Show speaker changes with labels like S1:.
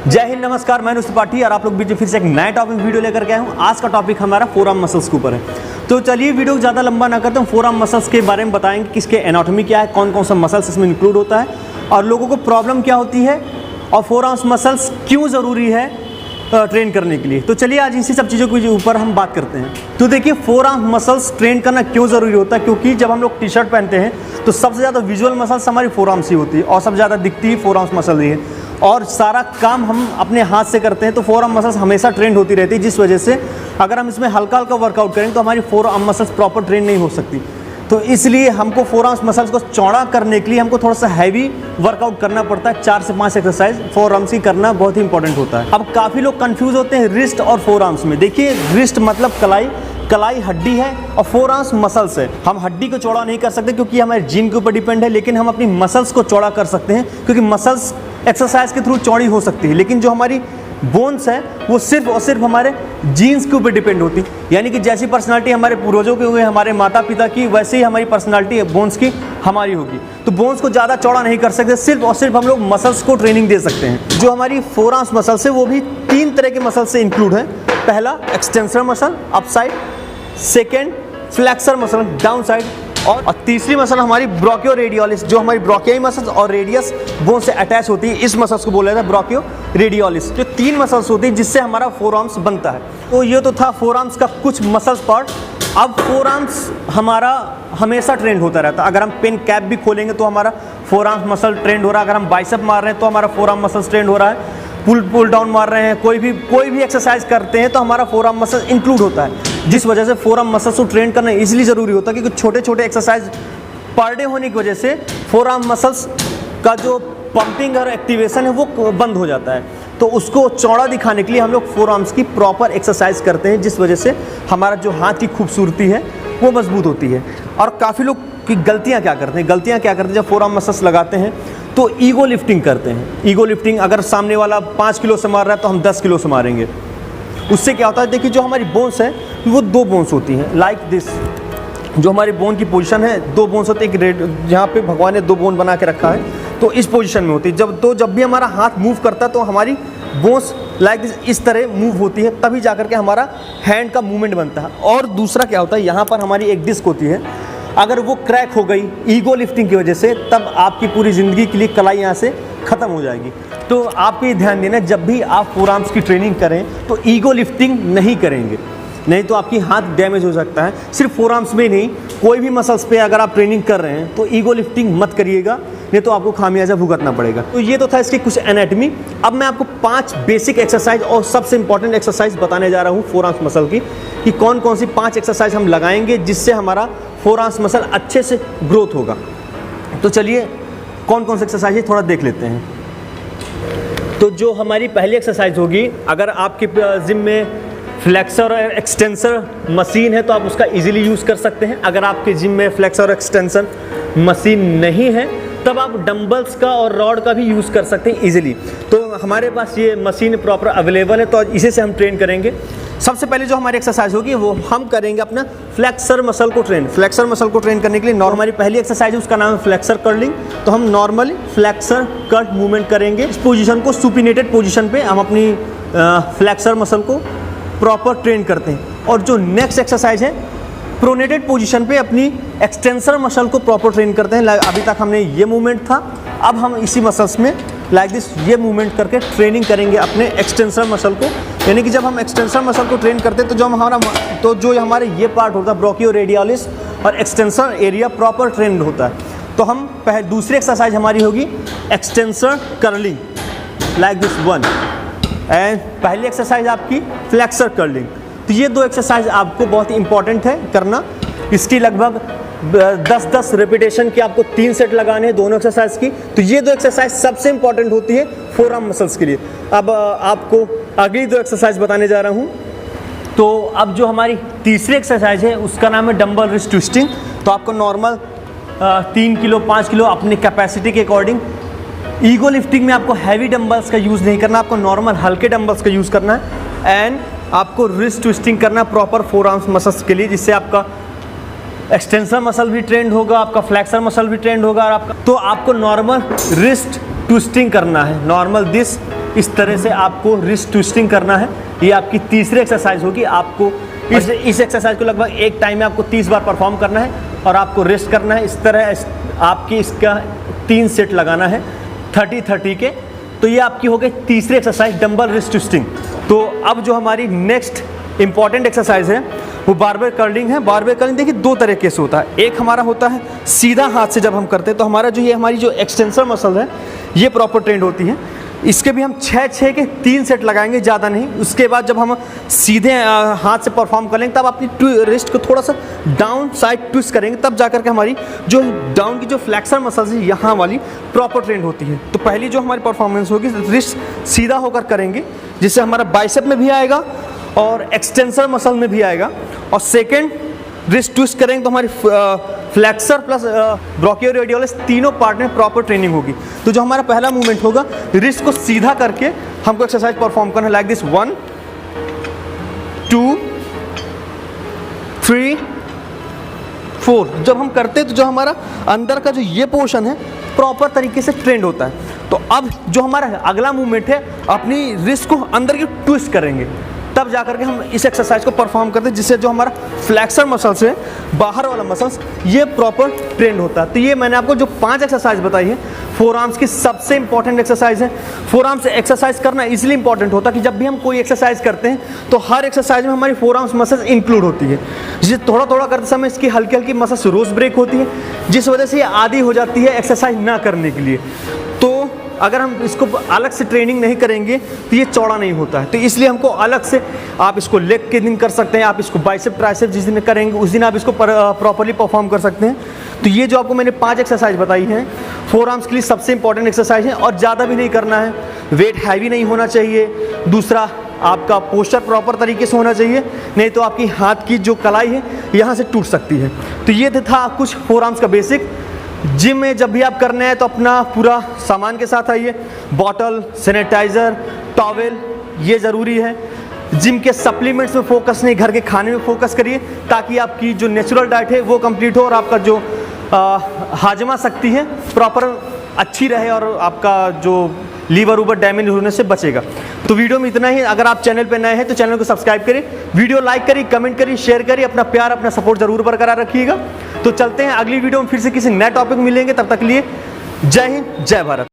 S1: जय हिंद, नमस्कार। मैं नुस्रत पाठी और आप लोग बीच में फिर से एक नया टॉपिक वीडियो लेकर के आया हूँ। आज का टॉपिक हमारा फोरआर्म मसल्स के ऊपर है। तो चलिए वीडियो ज़्यादा लंबा ना करते हैं, फोरआर्म मसल्स के बारे में बताएंगे, किसके एनाटॉमी क्या है, कौन कौन सा मसल्स इसमें इंक्लूड होता है और लोगों को प्रॉब्लम क्या होती है और फोरआर्म मसल्स क्यों ज़रूरी है ट्रेन करने के लिए। तो चलिए आज इसी सब चीज़ों के ऊपर हम बात करते हैं। तो देखिए फोरआर्म मसल्स ट्रेन करना क्यों ज़रूरी होता है, क्योंकि जब हम लोग टी शर्ट पहनते हैं तो सबसे ज़्यादा विजुअल मसल्स हमारी फोरआर्म्स ही होती है और सबसे ज़्यादा दिखती ही फोरआर्म्स मसल ही है और सारा काम हम अपने हाथ से करते हैं। तो फोरआर्म मसल्स हमेशा ट्रेंड होती रहती है, जिस वजह से अगर हम इसमें हल्का हल्का वर्कआउट करें तो हमारी फोरआर्म मसल्स प्रॉपर ट्रेन नहीं हो सकती। तो इसलिए हमको फोरआर्म मसल्स को चौड़ा करने के लिए हमको थोड़ा सा हैवी वर्कआउट करना पड़ता है। 4 से 5 एक्सरसाइज फोरआर्म्स की करना बहुत ही इंपॉर्टेंट होता है। अब काफ़ी लोग कंफ्यूज होते हैं रिस्ट और फोरआर्म्स में। देखिए रिस्ट मतलब कलाई हड्डी है और फोरआर्म्स मसल्स है। हम हड्डी को चौड़ा नहीं कर सकते क्योंकि हमारे जीन के ऊपर डिपेंड है, लेकिन हम अपनी मसल्स को चौड़ा कर सकते हैं क्योंकि मसल्स एक्सरसाइज के थ्रू चौड़ी हो सकती है। लेकिन जो हमारी बोन्स है वो सिर्फ और सिर्फ हमारे जीन्स के ऊपर डिपेंड होती है। यानी कि जैसी पर्सनालिटी हमारे पूर्वजों की हुई, हमारे माता पिता की, वैसे ही हमारी पर्सनालिटी बोन्स की हमारी होगी। तो बोन्स को ज़्यादा चौड़ा नहीं कर सकते, सिर्फ और सिर्फ हम लोग मसल्स को ट्रेनिंग दे सकते हैं। जो हमारी फोरआर्म्स मसल्स है वो भी 3 तरह के मसल से इंक्लूड है। पहला extensor muscle up side, second flexor muscle down side और तीसरी मसल हमारी ब्राचियोरेडियलिस, जो हमारी ब्राचियाई मसल्स और रेडियस बोन से अटैच होती है। इस मसल्स को बोला जाता है ब्राचियोरेडियलिस। जो 3 मसल्स होती है जिससे हमारा फोरआर्म्स बनता है। तो ये तो था फोरआर्म्स का कुछ मसल्स पार्ट। अब फोरआर्म्स हमारा हमेशा ट्रेंड होता रहता है। अगर हम पेन कैप भी खोलेंगे तो हमारा फोरआर्म मसल ट्रेंड हो रहा है। अगर हम बाइसेप मार रहे हैं तो हमारा फोरआर्म मसल्स ट्रेंड हो रहा है। पुल डाउन मार रहे हैं, कोई भी एक्सरसाइज करते हैं तो हमारा फोरआर्म मसल इंक्लूड होता है। जिस वजह से फोरआर्म मसल्स को ट्रेन करना इसलिए ज़रूरी होता है क्योंकि छोटे छोटे एक्सरसाइज पर डे होने की वजह से फोरआर्म मसल्स का जो पंपिंग और एक्टिवेशन है वो बंद हो जाता है। तो उसको चौड़ा दिखाने के लिए हम लोग फोरआर्म्स की प्रॉपर एक्सरसाइज करते हैं, जिस वजह से हमारा जो हाथ की खूबसूरती है वो मजबूत होती है। और काफ़ी लोग की गलतियाँ क्या करते हैं जब फोरआर्म मसल्स लगाते हैं तो ईगो लिफ्टिंग करते हैं। ईगो लिफ्टिंग, अगर सामने वाला 5 किलो से मार रहा है तो हम 10 किलो से मारेंगे। उससे क्या होता है, देखिए जो हमारी बोन्स है वो 2 बोन्स होती हैं लाइक दिस। जो हमारी बोन की पोजीशन है 2 बोन्स होती है। एक रेड, जहाँ पे भगवान ने 2 बोन बना के रखा है तो इस पोजीशन में होती है। जब भी हमारा हाथ मूव करता है तो हमारी बोन्स लाइक दिस इस तरह मूव होती है, तभी जाकर के हमारा हैंड का मूवमेंट बनता है। और दूसरा क्या होता है, यहाँ पर हमारी एक डिस्क होती है, अगर वो क्रैक हो गई ईगो लिफ्टिंग की वजह से तब आपकी पूरी ज़िंदगी के लिए कलाई यहाँ से ख़त्म हो जाएगी। तो आपको ये ध्यान देना, जब भी आप फोरआर्म्स की ट्रेनिंग करें तो ईगो लिफ्टिंग नहीं करेंगे, नहीं तो आपकी हाथ डैमेज हो सकता है। सिर्फ फोरआर्म्स में नहीं, कोई भी मसल्स पे अगर आप ट्रेनिंग कर रहे हैं तो ईगो लिफ्टिंग मत करिएगा, नहीं तो आपको खामियाजा भुगतना पड़ेगा। तो ये तो था इसकी कुछ एनाटॉमी। अब मैं आपको 5 बेसिक एक्सरसाइज और सबसे इंपॉर्टेंट एक्सरसाइज बताने जा रहा हूँ फोरआर्म्स मसल की, कि कौन कौन सी 5 एक्सरसाइज हम लगाएंगे जिससे हमारा फोरआर्म्स मसल अच्छे से ग्रोथ होगा। तो चलिए कौन कौन सी एक्सरसाइज है थोड़ा देख लेते हैं। तो जो हमारी पहली एक्सरसाइज होगी, अगर आपके जिम में फ्लेक्सर और एक्सटेंसर मशीन है तो आप उसका इजीली यूज़ कर सकते हैं। अगर आपके जिम में फ्लेक्सर और एक्सटेंसर मशीन नहीं है तब आप डंबल्स का और रॉड का भी यूज़ कर सकते हैं इजीली। तो हमारे पास ये मशीन प्रॉपर अवेलेबल है तो इसी से हम ट्रेन करेंगे। सबसे पहले जो हमारी एक्सरसाइज होगी वो हम करेंगे अपना फ्लेक्सर मसल को ट्रेन। फ्लेक्सर मसल को ट्रेन करने के लिए हमारी पहली एक्सरसाइज है, उसका नाम है फ्लेक्सर कर्लिंग। तो हम नॉर्मली फ्लेक्सर कर्ट मूवमेंट करेंगे। इस पोजीशन को सुपिनेटेड पोजीशन पे हम अपनी फ्लेक्सर मसल को प्रॉपर ट्रेन करते हैं। और जो नेक्स्ट एक्सरसाइज है प्रोनेटेड पोजीशन पे अपनी एक्सटेंसर मसल को प्रॉपर ट्रेन करते हैं। अभी तक हमने ये मूवमेंट था, अब हम इसी मसल्स में लाइक दिस ये मूवमेंट करके ट्रेनिंग करेंगे अपने एक्सटेंसर मसल को। यानी कि जब हम एक्सटेंसर मसल को ट्रेन करते हैं तो जो हमारे ये पार्ट होता है ब्राचियोरेडियलिस और एक्सटेंसर एरिया प्रॉपर ट्रेन होता है। तो हम दूसरी एक्सरसाइज हमारी होगी extensor curling like this 1 and पहली एक्सरसाइज आपकी फ्लेक्सर कर्लिंग। तो ये 2 एक्सरसाइज आपको बहुत ही इंपॉर्टेंट है करना। इसकी लगभग 10-10 रेपिटेशन की आपको 3 सेट लगाने हैं दोनों एक्सरसाइज की। तो ये 2 एक्सरसाइज सबसे इंपॉर्टेंट होती है फोरआर्म मसल्स के लिए। अब आपको अगली 2 एक्सरसाइज बताने जा रहा हूँ। तो अब जो हमारी तीसरी एक्सरसाइज है उसका नाम है डंबल रिस्ट ट्विस्टिंग। तो आपको नॉर्मल 3 किलो 5 किलो अपनी कैपेसिटी के अकॉर्डिंग, ईगो लिफ्टिंग में आपको हैवी डंबल्स का यूज़ नहीं करना, आपको नॉर्मल हल्के डंबल्स का यूज़ करना है। एंड आपको रिस्ट ट्विस्टिंग करना प्रॉपर फोरआर्म्स मसल्स के लिए, जिससे आपका एक्सटेंसर मसल भी ट्रेंड होगा, आपका फ्लेक्सर मसल भी ट्रेंड होगा। और आपका तो आपको नॉर्मल रिस्ट ट्विस्टिंग करना है, नॉर्मल दिस इस तरह से आपको रिस्ट ट्विस्टिंग करना है। ये आपकी तीसरी एक्सरसाइज होगी। आपको इस एक्सरसाइज को लगभग एक टाइम में आपको 30 बार परफॉर्म करना है और आपको रेस्ट करना है। इस तरह आपकी इसका 3 सेट लगाना है 30-30 के। तो ये आपकी हो गई तीसरी एक्सरसाइज, डंबल रिस्ट ट्विस्टिंग। तो अब जो हमारी नेक्स्ट इंपॉर्टेंट एक्सरसाइज है वो बारबेल कर्लिंग है। बारबेल कर्लिंग देखिए 2 तरीके से होता है। एक हमारा होता है सीधा हाथ से जब हम करते हैं तो हमारा जो ये हमारी जो एक्सटेंसर मसल है ये प्रॉपर ट्रेंड होती है। इसके भी हम 6 के 3 सेट लगाएंगे, ज़्यादा नहीं। उसके बाद जब हम सीधे हाथ से परफॉर्म करेंगे तब अपनी रिस्ट को थोड़ा सा डाउन साइड ट्विस्ट करेंगे, तब जाकर के हमारी जो डाउन की जो फ्लेक्सर मसल्स है यहाँ वाली प्रॉपर ट्रेंड होती है। तो पहली जो हमारी परफॉर्मेंस होगी रिस्ट सीधा होकर करेंगे, जिससे हमारा बाइसेप में भी आएगा और एक्सटेंसर मसल में भी आएगा। और सेकेंड रिस्ट ट्विस्ट करेंगे तो हमारी फ्लेक्सर प्लस ब्राचियोरेडियलिस तीनों पार्ट में प्रॉपर ट्रेनिंग होगी। तो जो हमारा पहला मूवमेंट होगा, रिस्ट को सीधा करके हमको एक्सरसाइज परफॉर्म करना है लाइक दिस 1 2 3 4। जब हम करते हैं तो जो हमारा अंदर का जो ये पोर्शन है प्रॉपर तरीके से ट्रेंड होता है। तो अब जो हमारा अगला मूवमेंट है, अपनी रिस्ट को अंदर की ट्विस्ट करेंगे, तब जाकर के हम इस एक्सरसाइज को परफॉर्म करते हैं, जिससे जो हमारा फ्लेक्सर मसल्स है, बाहर वाला मसल्स, ये प्रॉपर ट्रेंड होता है। तो ये मैंने आपको जो 5 एक्सरसाइज बताई है फोर आर्म्स की सबसे इंपॉर्टेंट एक्सरसाइज है। फोर आर्म्स एक्सरसाइज करना इसलिए इंपॉर्टेंट होता है कि जब भी हम कोई एक्सरसाइज करते हैं तो हर एक्सरसाइज में हमारी फोर आर्म्स मसल्स इंक्लूड होती है। जिसे थोड़ा थोड़ा करते समय इसकी हल्की हल्की मसल्स रोज ब्रेक होती है, जिस वजह से ये आदी हो जाती है एक्सरसाइज ना करने के लिए। तो अगर हम इसको अलग से ट्रेनिंग नहीं करेंगे तो ये चौड़ा नहीं होता है। तो इसलिए हमको अलग से, आप इसको लेग के दिन कर सकते हैं, आप इसको बाइसेप ट्राइसेप जिस दिन करेंगे उस दिन आप इसको प्रॉपर्ली परफॉर्म कर सकते हैं। तो ये जो आपको मैंने 5 एक्सरसाइज बताई हैं फोर आर्म्स के लिए सबसे इंपॉर्टेंट एक्सरसाइज है, और ज़्यादा भी नहीं करना है। वेट हैवी नहीं होना चाहिए। दूसरा, आपका पोस्चर प्रॉपर तरीके से होना चाहिए, नहीं तो आपकी हाथ की जो कलाई है यहाँ से टूट सकती है। तो ये था कुछ फोर आर्म्स का बेसिक। जिम में जब भी आप करने हैं तो अपना पूरा सामान के साथ आइए, बॉटल, सैनिटाइज़र, टॉवेल, ये ज़रूरी है। जिम के सप्लीमेंट्स में फोकस नहीं, घर के खाने में फोकस करिए, ताकि आपकी जो नेचुरल डाइट है वो कंप्लीट हो और आपका जो हाजमा शक्ति है प्रॉपर अच्छी रहे और आपका जो लीवर ऊपर डैमेज होने से बचेगा। तो वीडियो में इतना ही। अगर आप चैनल पे नए हैं तो चैनल को सब्सक्राइब करिए, वीडियो लाइक करिए, कमेंट करिए, शेयर करिए। अपना प्यार, अपना सपोर्ट जरूर बरकरार रखिएगा। तो चलते हैं अगली वीडियो में, फिर से किसी नए टॉपिक मिलेंगे। तब तक लिए जय हिंद, जय भारत।